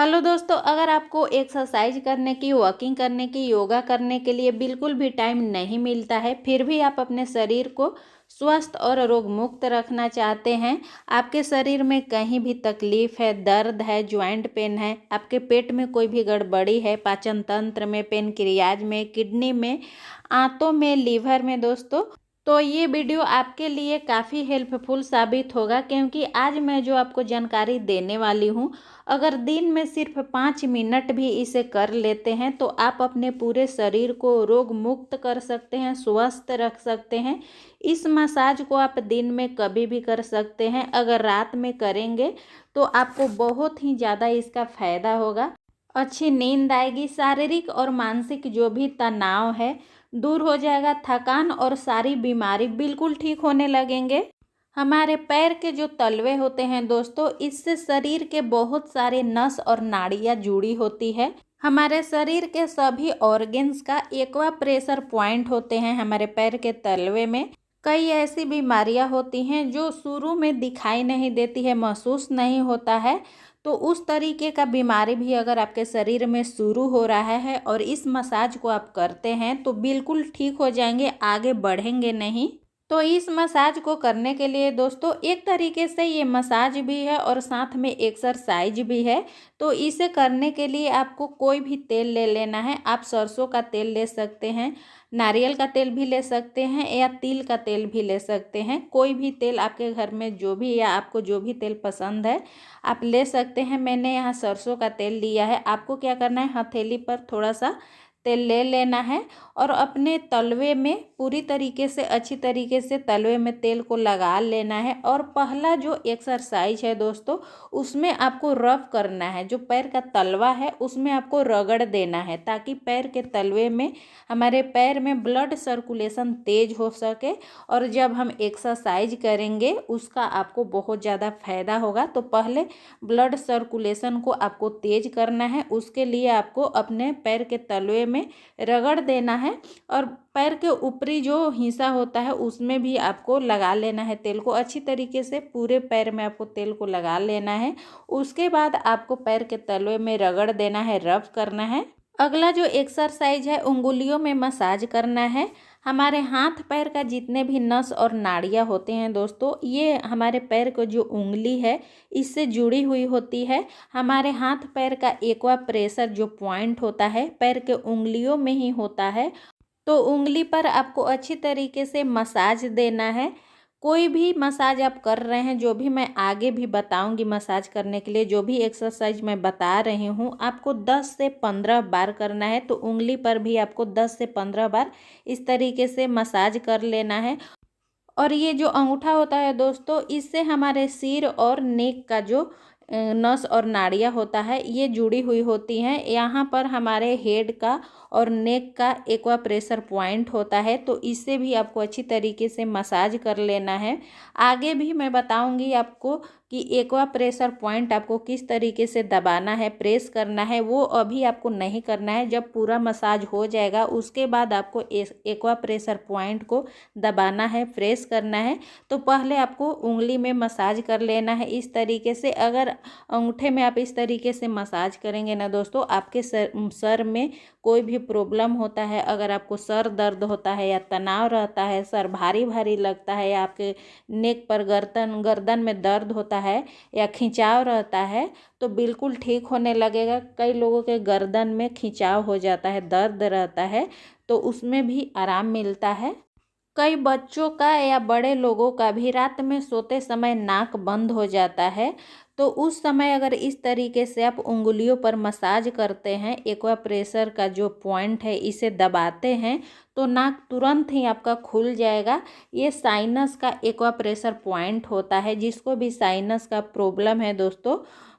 Hello दोस्तों, अगर आपको एक्सरसाइज करने की, वॉकिंग करने की, योगा करने के लिए बिल्कुल भी टाइम नहीं मिलता है, फिर भी आप अपने शरीर को स्वस्थ और रोग मुक्त रखना चाहते हैं, आपके शरीर में कहीं भी तकलीफ है, दर्द है, ज्वाइंट पेन है, आपके पेट में कोई भी गड़बड़ी है, पाचन तंत्र में, पेनक्रियाज में, किडनी में, आंतों में, लीवर में दोस्तों, तो ये वीडियो आपके लिए काफ़ी हेल्पफुल साबित होगा, क्योंकि आज मैं जो आपको जानकारी देने वाली हूँ, अगर दिन में सिर्फ 5 मिनट भी इसे कर लेते हैं तो आप अपने पूरे शरीर को रोग मुक्त कर सकते हैं, स्वस्थ रख सकते हैं। इस मसाज को आप दिन में कभी भी कर सकते हैं। अगर रात में करेंगे तो आपको बहुत ही ज़्यादा इसका फ़ायदा होगा। अच्छी नींद आएगी, शारीरिक और मानसिक जो भी तनाव है दूर हो जाएगा, थकान और सारी बीमारी बिल्कुल ठीक होने लगेंगे। हमारे पैर के जो तलवे होते हैं दोस्तों, इससे शरीर के बहुत सारे नस और नाड़ियाँ जुड़ी होती है। हमारे शरीर के सभी ऑर्गन्स का एक्वा प्रेशर पॉइंट होते हैं हमारे पैर के तलवे में। कई ऐसी बीमारियां होती हैं जो शुरू में दिखाई नहीं देती है, महसूस नहीं होता है, तो उस तरीके का बीमारी भी अगर आपके शरीर में शुरू हो रहा है और इस मसाज को आप करते हैं तो बिल्कुल ठीक हो जाएंगे, आगे बढ़ेंगे नहीं। तो इस मसाज को करने के लिए दोस्तों एक तरीके से ये मसाज भी है और साथ में एक्सरसाइज भी है। तो इसे करने के लिए आपको कोई भी तेल ले लेना है। आप सरसों का तेल ले सकते हैं, नारियल का तेल भी ले सकते हैं या तिल का तेल भी ले सकते हैं। कोई भी तेल आपके घर में जो भी या आपको जो भी तेल पसंद है आप ले सकते हैं। मैंने यहाँ सरसों का तेल लिया है। आपको क्या करना है, हथेली पर थोड़ा सा तेल ले लेना है और अपने तलवे में पूरी तरीके से, अच्छी तरीके से तलवे में तेल को लगा लेना है। और पहला जो एक्सरसाइज है दोस्तों, उसमें आपको रब करना है। जो पैर का तलवा है उसमें आपको रगड़ देना है, ताकि पैर के तलवे में, हमारे पैर में ब्लड सर्कुलेशन तेज हो सके। और जब हम एक्सरसाइज करेंगे उसका आपको बहुत ज़्यादा फायदा होगा। तो पहले ब्लड सर्कुलेशन को आपको तेज करना है, उसके लिए आपको अपने पैर के तलवे में रगड़ देना है। और पैर के ऊपरी जो हिस्सा होता है उसमें भी आपको लगा लेना है तेल को। अच्छी तरीके से पूरे पैर में आपको तेल को लगा लेना है। उसके बाद आपको पैर के तलवे में रगड़ देना है, रब करना है। अगला जो एक्सरसाइज है, उंगलियों में मसाज करना है। हमारे हाथ पैर का जितने भी नस और नाड़ियाँ होते हैं दोस्तों, ये हमारे पैर को जो उंगली है इससे जुड़ी हुई होती है। हमारे हाथ पैर का एक्वा प्रेशर जो पॉइंट होता है पैर के उंगलियों में ही होता है। तो उंगली पर आपको अच्छी तरीके से मसाज देना है। कोई भी मसाज आप कर रहे हैं, जो भी मैं आगे भी बताऊंगी मसाज करने के लिए, जो भी एक्सरसाइज मैं बता रही हूँ, आपको 10 से 15 बार करना है। तो उंगली पर भी आपको 10 से 15 बार इस तरीके से मसाज कर लेना है। और ये जो अंगूठा होता है दोस्तों, इससे हमारे सिर और नेक का जो नस और नाड़ियाँ होता है ये जुड़ी हुई होती हैं। यहाँ पर हमारे हेड का और नेक का एक्वा प्रेशर पॉइंट होता है, तो इससे भी आपको अच्छी तरीके से मसाज कर लेना है। आगे भी मैं बताऊंगी आपको कि एक्वा प्रेशर पॉइंट आपको किस तरीके से दबाना है, प्रेस करना है, वो अभी आपको नहीं करना है। जब पूरा मसाज हो जाएगा उसके बाद आपको एक्वा प्रेशर पॉइंट को दबाना है, प्रेस करना है। तो पहले आपको उंगली में मसाज कर लेना है इस तरीके से। अगर अंगूठे में आप इस तरीके से मसाज करेंगे ना दोस्तों, आपके सर में कोई भी प्रॉब्लम होता है, अगर आपको सर दर्द होता है या तनाव रहता है, सर भारी भारी लगता है, या आपके नेक पर गर्दन में दर्द होता है या खिंचाव रहता है, तो बिल्कुल ठीक होने लगेगा। कई लोगों के गर्दन में खिंचाव हो जाता है, दर्द रहता है, तो उसमें भी आराम मिलता है। कई बच्चों का या बड़े लोगों का भी रात में सोते समय नाक बंद हो जाता है। तो उस समय अगर इस तरीके से आप उंगलियों पर मसाज करते हैं, एक्वा प्रेशर का जो पॉइंट है इसे दबाते हैं, तो नाक तुरंत ही आपका खुल जाएगा। ये साइनस का एक्वा प्रेशर पॉइंट होता है। जिसको भी साइनस का प्रॉब्लम है दोस्तों,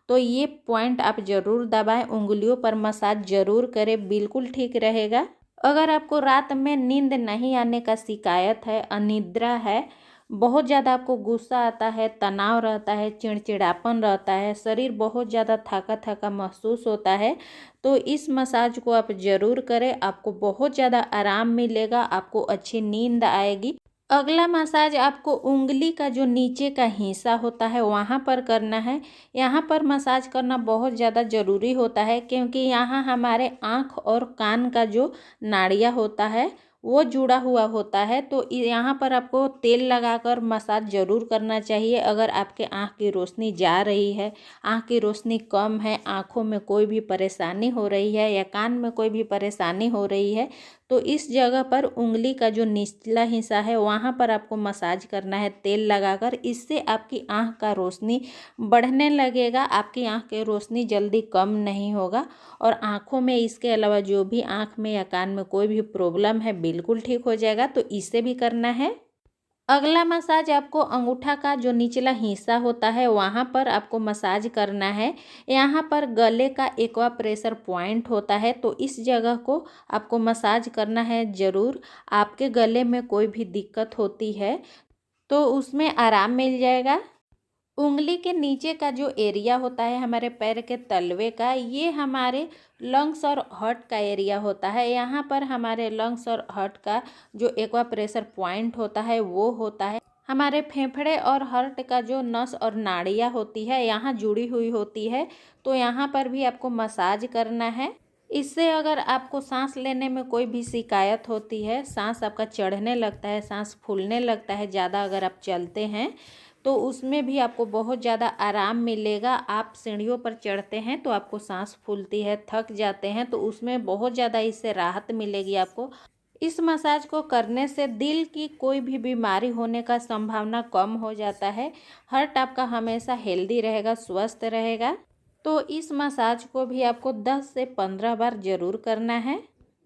तो ये पॉइंट आप ज़रूर दबाएं, उंगलियों पर मसाज ज़रूर करें, बिल्कुल ठीक रहेगा। अगर आपको रात में नींद नहीं आने का शिकायत है, अनिद्रा है, बहुत ज़्यादा आपको गुस्सा आता है, तनाव रहता है, चिड़चिड़ापन रहता है, शरीर बहुत ज़्यादा थका थका महसूस होता है, तो इस मसाज को आप ज़रूर करें। आपको बहुत ज़्यादा आराम मिलेगा, आपको अच्छी नींद आएगी। अगला मसाज आपको उंगली का जो नीचे का हिस्सा होता है वहाँ पर करना है। यहाँ पर मसाज करना बहुत ज़्यादा ज़रूरी होता है, क्योंकि यहाँ हमारे आँख और कान का जो नाड़ियाँ होता है वो जुड़ा हुआ होता है। तो यहाँ पर आपको तेल लगाकर मसाज ज़रूर करना चाहिए। अगर आपके आँख की रोशनी जा रही है, आँख की रोशनी कम है, आँखों में कोई भी परेशानी हो रही है या कान में कोई भी परेशानी हो रही है, तो इस जगह पर उंगली का जो निचला हिस्सा है वहाँ पर आपको मसाज करना है तेल लगाकर। इससे आपकी आँख का रोशनी बढ़ने लगेगा, आपकी आँख की रोशनी जल्दी कम नहीं होगा और आँखों में इसके अलावा जो भी आँख में या कान में कोई भी प्रॉब्लम है बिल्कुल ठीक हो जाएगा। तो इसे भी करना है। अगला मसाज आपको अंगूठा का जो निचला हिस्सा होता है वहाँ पर आपको मसाज करना है। यहाँ पर गले का एक्वा प्रेशर पॉइंट होता है, तो इस जगह को आपको मसाज करना है ज़रूर। आपके गले में कोई भी दिक्कत होती है तो उसमें आराम मिल जाएगा। उंगली के नीचे का जो एरिया होता है हमारे पैर के तलवे का, ये हमारे लंग्स और हार्ट का एरिया होता है। यहाँ पर हमारे लंग्स और हार्ट का जो एक्वा प्रेशर पॉइंट होता है वो होता है। हमारे फेफड़े और हार्ट का जो नस और नाड़ियाँ होती है यहाँ जुड़ी हुई होती है, तो यहाँ पर भी आपको मसाज करना है। इससे अगर आपको सांस लेने में कोई भी शिकायत होती है, सांस आपका चढ़ने लगता है, सांस फूलने लगता है ज़्यादा अगर आप चलते हैं, तो उसमें भी आपको बहुत ज़्यादा आराम मिलेगा। आप सीढ़ियों पर चढ़ते हैं तो आपको सांस फूलती है, थक जाते हैं, तो उसमें बहुत ज़्यादा इससे राहत मिलेगी आपको। इस मसाज को करने से दिल की कोई भी बीमारी होने का संभावना कम हो जाता है। हार्ट आपका हमेशा हेल्दी रहेगा, स्वस्थ रहेगा। तो इस मसाज को भी आपको 10 से 15 बार ज़रूर करना है।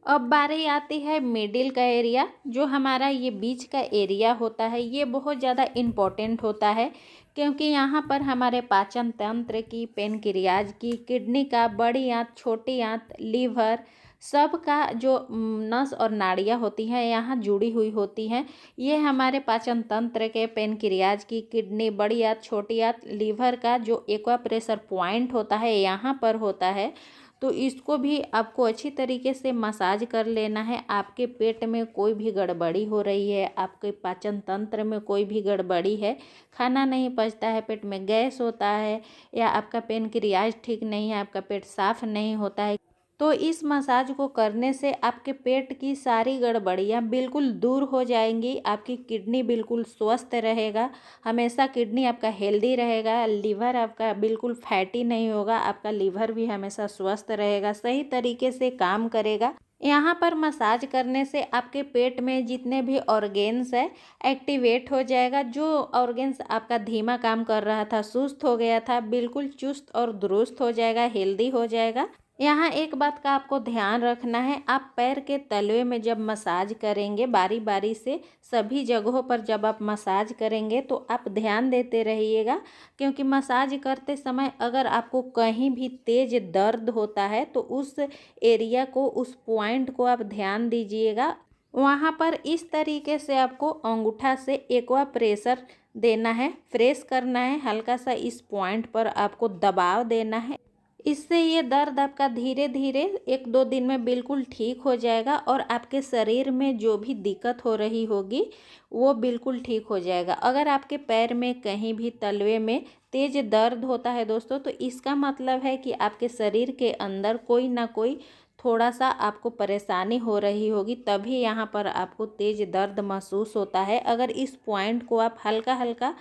अब बारी आती है मिडिल का एरिया। जो हमारा ये बीच का एरिया होता है ये बहुत ज़्यादा इम्पोर्टेंट होता है, क्योंकि यहाँ पर हमारे पाचन तंत्र की, पेनक्रियाज की, किडनी का, बड़ी आंत, छोटी आंत, लीवर, सब का जो नस और नाड़ियाँ होती हैं यहाँ जुड़ी हुई होती हैं। ये हमारे पाचन तंत्र के, पेनक्रियाज की, किडनी, बड़ी आंत, छोटी आंत, लीवर का जो एक्वा प्रेशर पॉइंट होता है यहाँ पर होता है। तो इसको भी आपको अच्छी तरीके से मसाज कर लेना है। आपके पेट में कोई भी गड़बड़ी हो रही है, आपके पाचन तंत्र में कोई भी गड़बड़ी है, खाना नहीं पचता है, पेट में गैस होता है, या आपका पेनक्रियाज ठीक नहीं है, आपका पेट साफ नहीं होता है, तो इस मसाज को करने से आपके पेट की सारी गड़बड़ियाँ बिल्कुल दूर हो जाएंगी। आपकी किडनी बिल्कुल स्वस्थ रहेगा, हमेशा किडनी आपका हेल्दी रहेगा, लीवर आपका बिल्कुल फैटी नहीं होगा, आपका लीवर भी हमेशा स्वस्थ रहेगा, सही तरीके से काम करेगा। यहाँ पर मसाज करने से आपके पेट में जितने भी ऑर्गेन्स है एक्टिवेट हो जाएगा। जो ऑर्गेन्स आपका धीमा काम कर रहा था, सुस्त हो गया था, बिल्कुल चुस्त और दुरुस्त हो जाएगा, हेल्दी हो जाएगा। यहाँ एक बात का आपको ध्यान रखना है, आप पैर के तलवे में जब मसाज करेंगे बारी बारी से सभी जगहों पर जब आप मसाज करेंगे तो आप ध्यान देते रहिएगा, क्योंकि मसाज करते समय अगर आपको कहीं भी तेज दर्द होता है तो उस एरिया को, उस पॉइंट को आप ध्यान दीजिएगा। वहाँ पर इस तरीके से आपको अंगूठा से एक्वा प्रेशर देना है, प्रेस करना है, हल्का सा इस पॉइंट पर आपको दबाव देना है। इससे ये दर्द आपका धीरे धीरे 1-2 दिन में बिल्कुल ठीक हो जाएगा और आपके शरीर में जो भी दिक्कत हो रही होगी वो बिल्कुल ठीक हो जाएगा। अगर आपके पैर में कहीं भी तलवे में तेज दर्द होता है दोस्तों, तो इसका मतलब है कि आपके शरीर के अंदर कोई ना कोई थोड़ा सा आपको परेशानी हो रही होगी, तभी यहाँ पर आपको तेज दर्द महसूस होता है। अगर इस पॉइंट को आप हल्का हल्का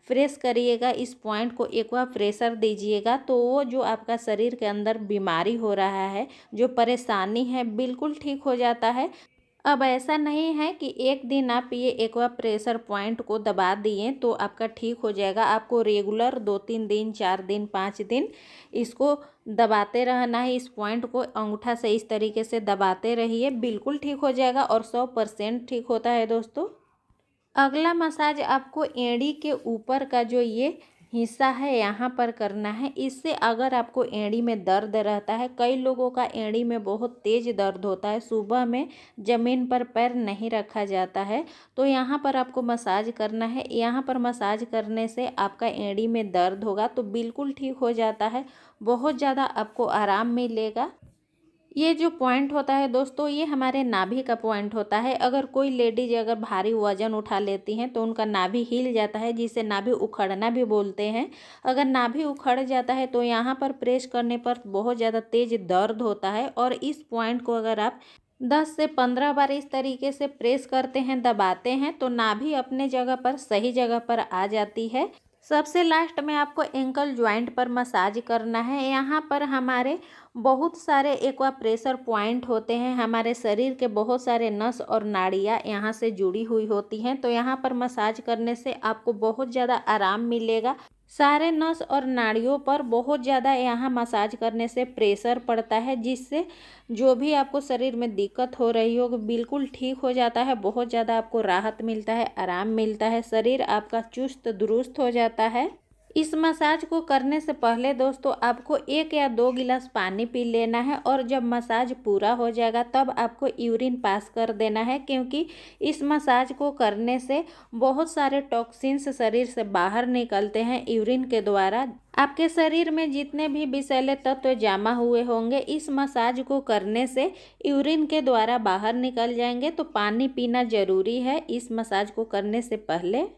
प्रेस करिएगा, इस पॉइंट को एक बार प्रेशर दीजिएगा, तो वो जो आपका शरीर के अंदर बीमारी हो रहा है, जो परेशानी है, बिल्कुल ठीक हो जाता है। अब ऐसा नहीं है कि एक दिन आप ये एक्वा प्रेशर पॉइंट को दबा दिए तो आपका ठीक हो जाएगा। आपको रेगुलर 2-3 दिन, 4 दिन, 5 दिन इसको दबाते रहना है। इस पॉइंट को अंगूठा से इस तरीके से दबाते रहिए, बिल्कुल ठीक हो जाएगा और 100% ठीक होता है दोस्तों। अगला मसाज आपको एड़ी के ऊपर का जो ये हिस्सा है यहाँ पर करना है। इससे अगर आपको एड़ी में दर्द रहता है, कई लोगों का एड़ी में बहुत तेज दर्द होता है, सुबह में ज़मीन पर पैर नहीं रखा जाता है, तो यहाँ पर आपको मसाज करना है। यहाँ पर मसाज करने से आपका एड़ी में दर्द होगा तो बिल्कुल ठीक हो जाता है, बहुत ज़्यादा आपको आराम मिलेगा। ये जो पॉइंट होता है दोस्तों, ये हमारे नाभि का पॉइंट होता है। अगर कोई लेडीज अगर भारी वजन उठा लेती हैं तो उनका नाभि हिल जाता है, जिसे नाभि उखड़ना भी बोलते हैं। अगर नाभि उखड़ जाता है तो यहाँ पर प्रेस करने पर बहुत ज़्यादा तेज दर्द होता है, और इस पॉइंट को अगर आप 10 से 15 बार इस तरीके से प्रेस करते हैं, दबाते हैं, तो नाभि अपने जगह पर सही जगह पर आ जाती है। सबसे लास्ट में आपको एंकल जॉइंट पर मसाज करना है। यहाँ पर हमारे बहुत सारे एक्वा प्रेशर पॉइंट होते हैं। हमारे शरीर के बहुत सारे नस और नाड़ियाँ यहाँ से जुड़ी हुई होती हैं, तो यहाँ पर मसाज करने से आपको बहुत ज़्यादा आराम मिलेगा। सारे नस और नाड़ियों पर बहुत ज़्यादा यहाँ मसाज करने से प्रेशर पड़ता है, जिससे जो भी आपको शरीर में दिक्कत हो रही हो बिल्कुल ठीक हो जाता है। बहुत ज़्यादा आपको राहत मिलता है, आराम मिलता है, शरीर आपका चुस्त दुरुस्त हो जाता है। इस मसाज को करने से पहले दोस्तों आपको 1 या 2 गिलास पानी पी लेना है, और जब मसाज पूरा हो जाएगा तब आपको यूरिन पास कर देना है, क्योंकि इस मसाज को करने से बहुत सारे टॉक्सिन्स शरीर से बाहर निकलते हैं यूरिन के द्वारा। आपके शरीर में जितने भी विषैले तत्व जमा हुए होंगे इस मसाज को करने से यूरिन के द्वारा बाहर निकल जाएंगे। तो पानी पीना ज़रूरी है इस मसाज को करने से पहले।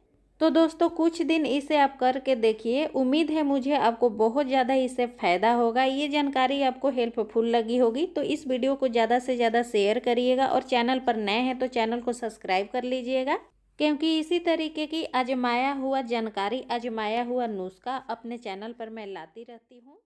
तो दोस्तों कुछ दिन इसे आप करके देखिए, उम्मीद है मुझे आपको बहुत ज़्यादा इससे फ़ायदा होगा। ये जानकारी आपको हेल्पफुल लगी होगी तो इस वीडियो को ज़्यादा से ज़्यादा शेयर करिएगा, और चैनल पर नए हैं तो चैनल को सब्सक्राइब कर लीजिएगा, क्योंकि इसी तरीके की आजमाया हुआ जानकारी, आजमाया हुआ नुस्खा अपने चैनल पर मैं लाती रहती हूँ।